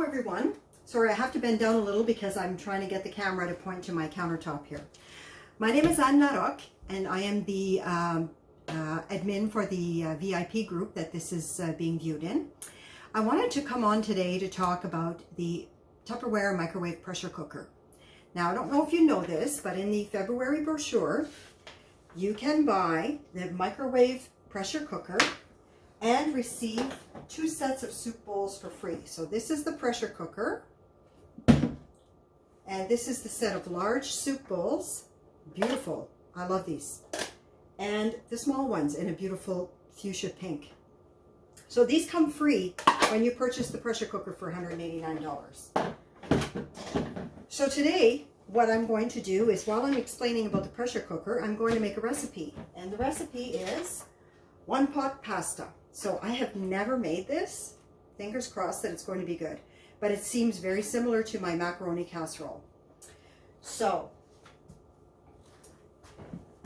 everyone. Sorry, I have to bend down a little because I'm trying to get the camera to point to my countertop here. My name is Anne Larocque, and I am the admin for the VIP group that this is being viewed in. I wanted to come on today to talk about the Tupperware microwave pressure cooker. Now, I don't know if you know this, but in the February brochure, you can buy the microwave pressure cooker and receive 2 sets of soup bowls for free. So this is the pressure cooker, and this is the set of large soup bowls. Beautiful. I love these. And the small ones in a beautiful fuchsia pink. So these come free when you purchase the pressure cooker for $189. So today, what I'm going to do is, while I'm explaining about the pressure cooker, I'm going to make a recipe. And the recipe is one-pot pasta. So I have never made this. Fingers crossed that it's going to be good. But it seems very similar to my macaroni casserole. So,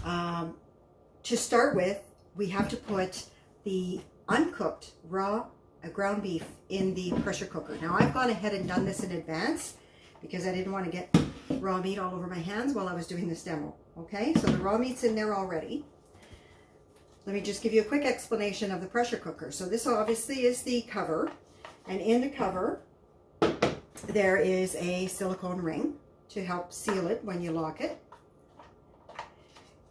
to start with, we have to put the uncooked raw ground beef in the pressure cooker. Now, I've gone ahead and done this in advance because I didn't want to get raw meat all over my hands while I was doing this demo. Okay, so the raw meat's in there already. Let me just give you a quick explanation of the pressure cooker. So this obviously is the cover, and in the cover there is a silicone ring to help seal it when you lock it.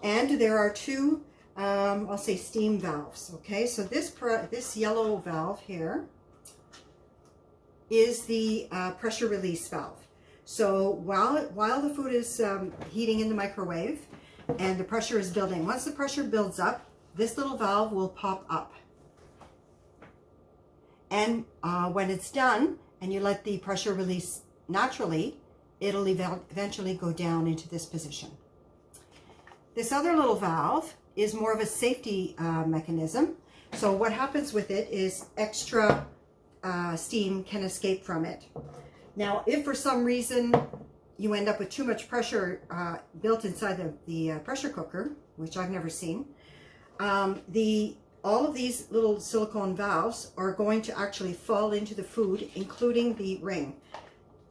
And there are 2, I'll say steam valves. Okay, so this yellow valve here is the pressure release valve. So while the food is heating in the microwave and the pressure is building, once the pressure builds up, this little valve will pop up. And when it's done and you let the pressure release naturally, it'll eventually go down into this position. This other little valve is more of a safety mechanism. So what happens with it is extra steam can escape from it. Now, if for some reason you end up with too much pressure built inside the pressure cooker, which I've never seen, all of these little silicone valves are going to actually fall into the food, including the ring,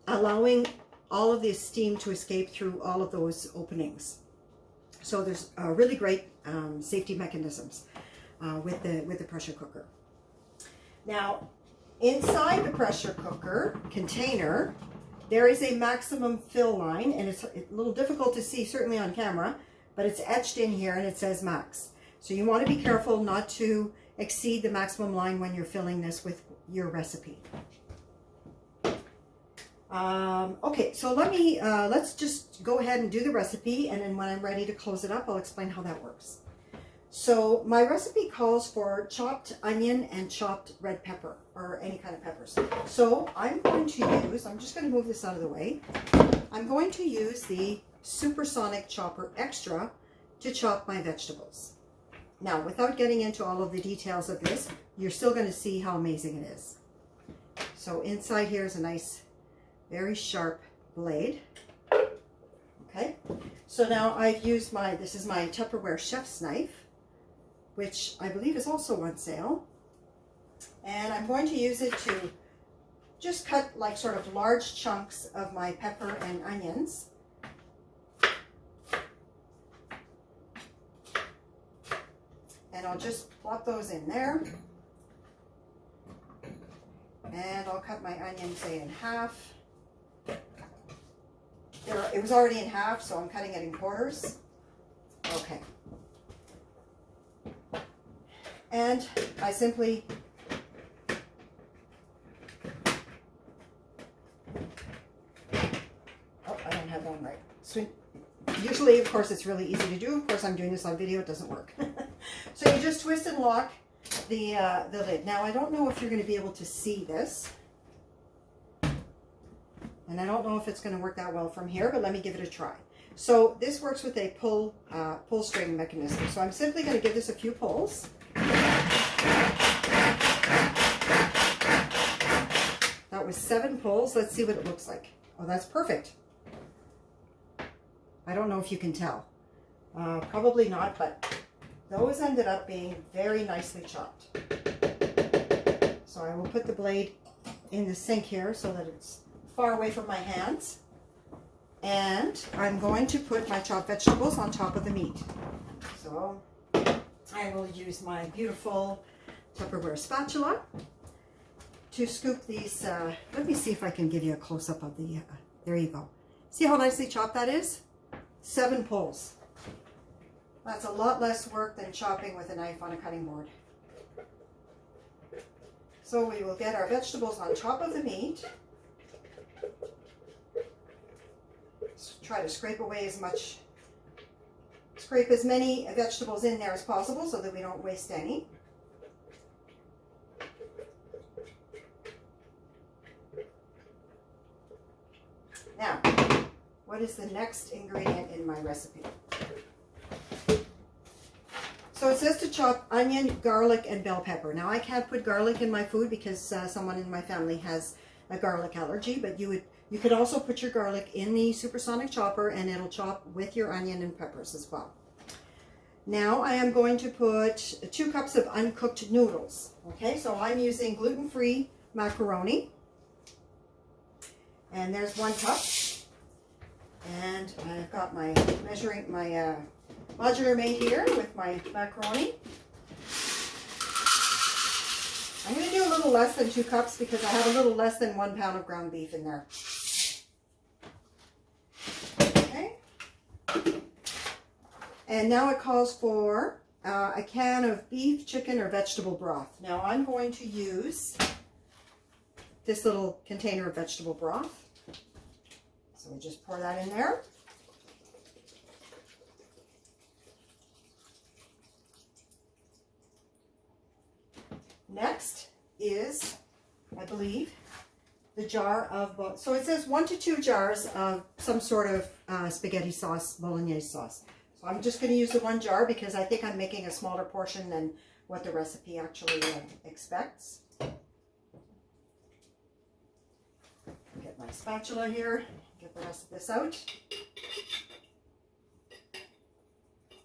allowing all of this steam to escape through all of those openings. So there's really great safety mechanisms with the pressure cooker. Now, inside the pressure cooker container, there is a maximum fill line, and it's a little difficult to see, certainly on camera, but it's etched in here and it says max. So you want to be careful not to exceed the maximum line when you're filling this with your recipe. Okay, so let's just go ahead and do the recipe, and then when I'm ready to close it up, I'll explain how that works. So my recipe calls for chopped onion and chopped red pepper, or any kind of peppers. So I'm just going to move this out of the way. I'm going to use the Supersonic Chopper Extra to chop my vegetables. Now, without getting into all of the details of this, you're still going to see how amazing it is. So inside here is a nice, very sharp blade. Okay, so now I've used this is my Tupperware chef's knife, which I believe is also on sale. And I'm going to use it to just cut like sort of large chunks of my pepper and onions. And I'll just plop those in there. And I'll cut my onion, say, in half. It was already in half, so I'm cutting it in quarters. Okay. And I simply I don't have one right. So usually, of course, it's really easy to do. Of course, I'm doing this on video. It doesn't work. So you just twist and lock the lid. Now, I don't know if you're going to be able to see this. And I don't know if it's going to work that well from here, but let me give it a try. So this works with a pull string mechanism. So I'm simply going to give this a few pulls. That was 7 pulls. Let's see what it looks like. Oh, that's perfect. I don't know if you can tell. Probably not, but those ended up being very nicely chopped. So I will put the blade in the sink here so that it's far away from my hands. And I'm going to put my chopped vegetables on top of the meat. So I will use my beautiful Tupperware spatula to scoop these. Let me see if I can give you a close-up of the, there you go. See how nicely chopped that is? 7 pulls. That's a lot less work than chopping with a knife on a cutting board. So we will get our vegetables on top of the meat. Try to scrape away scrape as many vegetables in there as possible so that we don't waste any. Now, what is the next ingredient in my recipe? So it says to chop onion, garlic, and bell pepper. Now I can't put garlic in my food because someone in my family has a garlic allergy, but you could also put your garlic in the supersonic chopper and it'll chop with your onion and peppers as well. Now I am going to put 2 cups of uncooked noodles. Okay, so I'm using gluten-free macaroni. And there's 1 cup. And I've got my modular made here with my macaroni. I'm going to do a little less than 2 cups because I have a little less than 1 pound of ground beef in there. Okay. And now it calls for a can of beef, chicken, or vegetable broth. Now I'm going to use this little container of vegetable broth. So we just pour that in there. Next is, I believe, the jar of, so it says 1 to 2 jars of some sort of spaghetti sauce, bolognese sauce. So I'm just going to use the 1 jar because I think I'm making a smaller portion than what the recipe actually expects. Get my spatula here, get the rest of this out.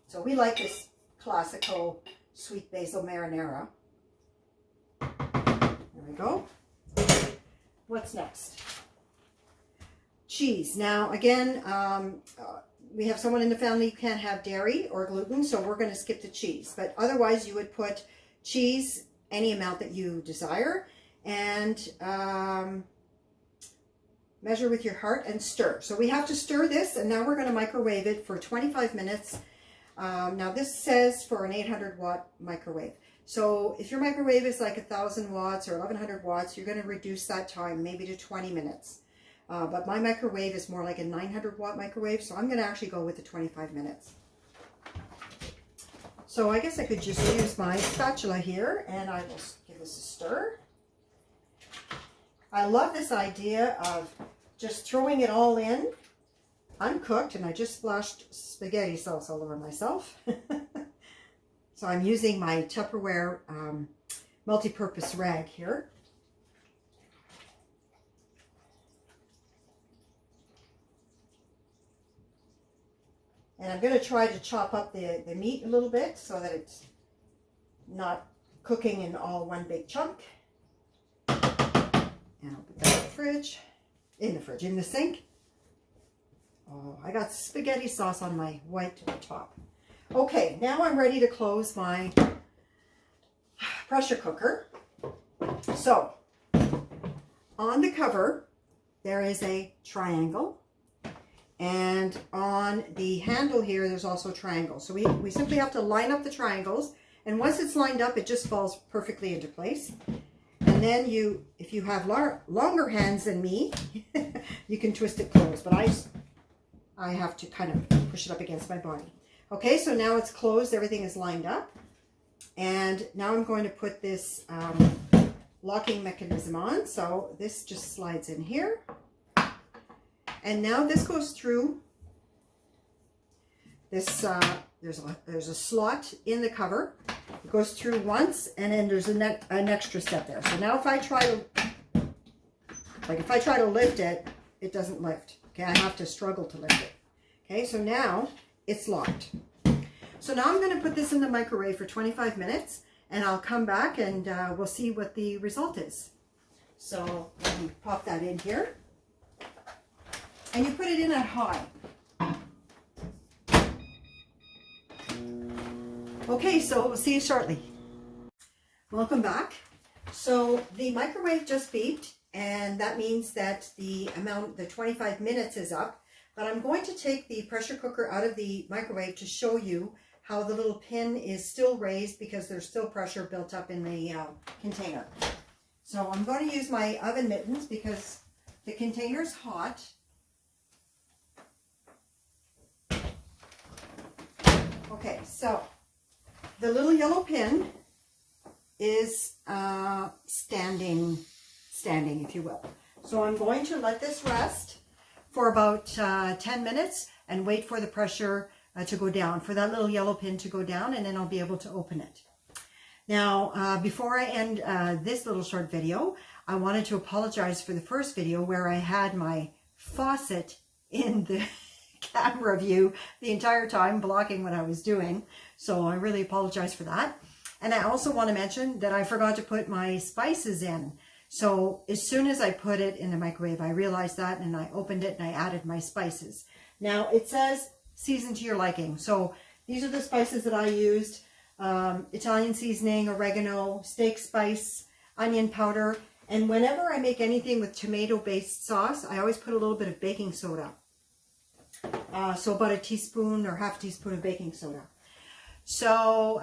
So we like this classical sweet basil marinara. There we go. What's next? Cheese. Now again, we have someone in the family who can't have dairy or gluten, so we're going to skip the cheese. But otherwise you would put cheese, any amount that you desire, and measure with your heart and stir. So we have to stir this, and now we're going to microwave it for 25 minutes. Now this says for an 800 watt microwave. So if your microwave is like 1,000 watts or 1,100 watts, you're going to reduce that time maybe to 20 minutes. But my microwave is more like a 900 watt microwave, so I'm going to actually go with the 25 minutes. So I guess I could just use my spatula here, and I will give this a stir. I love this idea of just throwing it all in uncooked, and I just splashed spaghetti sauce all over myself. So I'm using my Tupperware multi-purpose rag here. And I'm going to try to chop up the meat a little bit so that it's not cooking in all one big chunk. And I'll put that in the sink. Oh, I got spaghetti sauce on my white top. Okay, now I'm ready to close my pressure cooker. So, on the cover, there is a triangle. And on the handle here, there's also a triangle. So we simply have to line up the triangles. And once it's lined up, it just falls perfectly into place. And then if you have longer hands than me, you can twist it closed. But I have to kind of push it up against my body. Okay, so now it's closed. Everything is lined up. And now I'm going to put this locking mechanism on. So this just slides in here. And now this goes through this, there's a slot in the cover. It goes through once, and then there's an extra step there. So now if I try to lift it, it doesn't lift. Okay, I have to struggle to lift it. Okay, so now it's locked. So now I'm going to put this in the microwave for 25 minutes, and I'll come back and we'll see what the result is. So let me pop that in here. And you put it in at high. Okay, so we'll see you shortly. Welcome back. So the microwave just beeped, and that means that the 25 minutes is up. But I'm going to take the pressure cooker out of the microwave to show you how the little pin is still raised because there's still pressure built up in the container. So I'm going to use my oven mittens because the container's hot. Okay, so the little yellow pin is standing, if you will. So I'm going to let this rest for about 10 minutes and wait for the pressure to go down, for that little yellow pin to go down, and then I'll be able to open it. Now, before I end this little short video, I wanted to apologize for the first video where I had my faucet in the camera view the entire time, blocking what I was doing. So I really apologize for that. And I also want to mention that I forgot to put my spices in. So as soon as I put it in the microwave, I realized that, and I opened it and I added my spices. Now it says season to your liking. So these are the spices that I used. Italian seasoning, oregano, steak spice, onion powder. And whenever I make anything with tomato-based sauce, I always put a little bit of baking soda. So about a teaspoon or half a teaspoon of baking soda. So,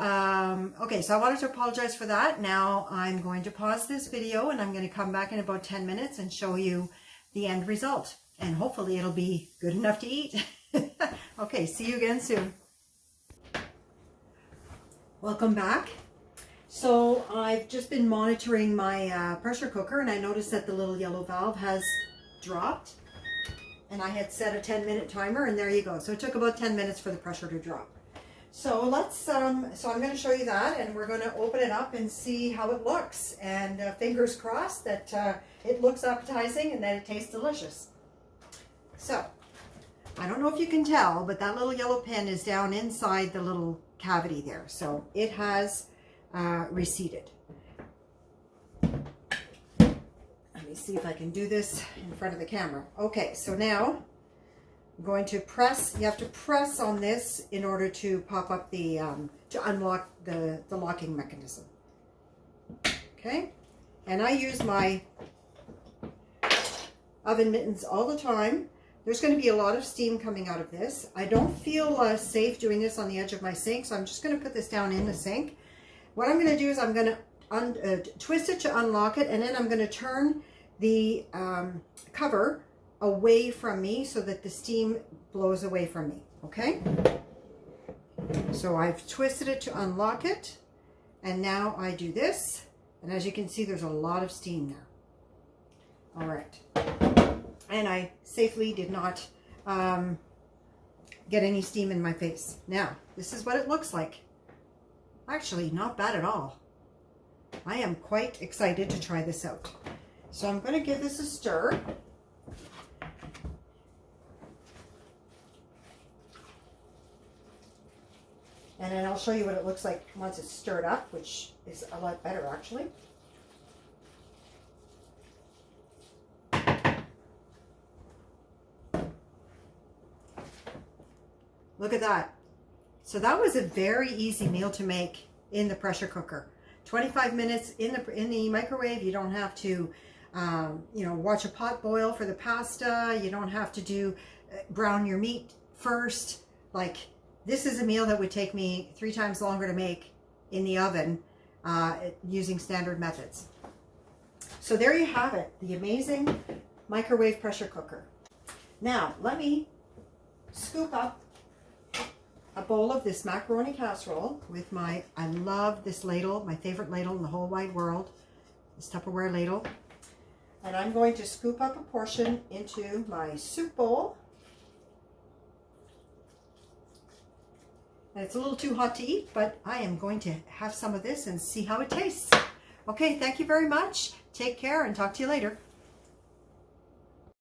okay, so I wanted to apologize for that. Now I'm going to pause this video and I'm going to come back in about 10 minutes and show you the end result. And hopefully it'll be good enough to eat. Okay, see you again soon. Welcome back. So I've just been monitoring my pressure cooker, and I noticed that the little yellow valve has dropped. And I had set a 10-minute timer, and there you go. So it took about 10 minutes for the pressure to drop. So let's, so I'm going to show you that, and we're going to open it up and see how it looks. And fingers crossed that it looks appetizing and that it tastes delicious. So, I don't know if you can tell, but that little yellow pin is down inside the little cavity there. So it has receded. Let me see if I can do this in front of the camera. Okay, so now I'm going to press. You have to press on this in order to pop up the, to unlock the locking mechanism. Okay, and I use my oven mittens all the time. There's going to be a lot of steam coming out of this. I don't feel safe doing this on the edge of my sink, so I'm just going to put this down in the sink. What I'm going to do is I'm going to twist it to unlock it, and then I'm going to turn the cover away from me so that the steam blows away from me, okay? So I've twisted it to unlock it, and now I do this, and as you can see, there's a lot of steam there. All right. And I safely did not get any steam in my face. Now, this is what it looks like. Actually, not bad at all. I am quite excited to try this out. So I'm going to give this a stir. And then I'll show you what it looks like once it's stirred up, which is a lot better actually. Look at that. So that was a very easy meal to make in the pressure cooker. 25 minutes in the microwave. You don't have to, you know, watch a pot boil for the pasta. You don't have to do brown your meat first. Like, this is a meal that would take me 3 times longer to make in the oven using standard methods. So there you have it, the amazing microwave pressure cooker. Now let me scoop up a bowl of this macaroni casserole with my, I love this ladle, my favorite ladle in the whole wide world, this Tupperware ladle. And I'm going to scoop up a portion into my soup bowl. And it's a little too hot to eat, but I am going to have some of this and see how it tastes. Okay, thank you very much. Take care and talk to you later.